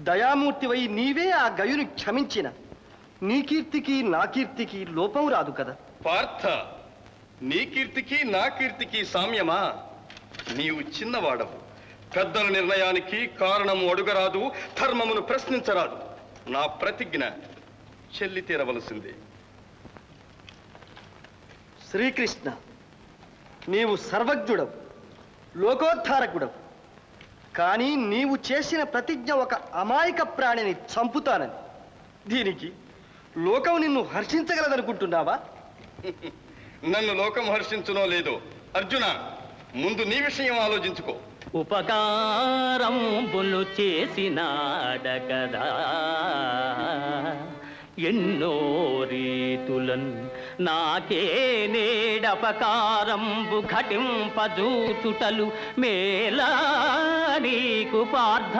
దయామూర్తివై నీవే ఆ గయుని క్షమించిన నీ కీర్తికి నా కీర్తికి లోపం రాదు కదా. పార్థ, నీ కీర్తికి నా కీర్తికి సామ్యమా? నీవు చిన్నవాడవు, పెద్దల నిర్ణయానికి కారణము అడుగరాదు, ధర్మమును ప్రశ్నించరాదు. నా ప్రతిజ్ఞ చెల్లి తీరవలసిందే. శ్రీకృష్ణ, నీవు సర్వజ్ఞుడవు, లోకోద్ధారకుడవు. కానీ నీవు చేసిన ప్రతిజ్ఞ ఒక అమాయక ప్రాణిని చంపుతానని. దీనికి లోకం నిన్ను హర్షించగలదనుకుంటున్నావా? నన్ను లోకం హర్షించునో లేదో అర్జున, ముందు నీ విషయం ఆలోచించుకో. ఉపకారంబులు చేసినాడ కదా, ఎన్నో రీతులన్ నాకే నేడపకారంబు ఘటింపజూచుటలు మేలా నీకు పార్థ.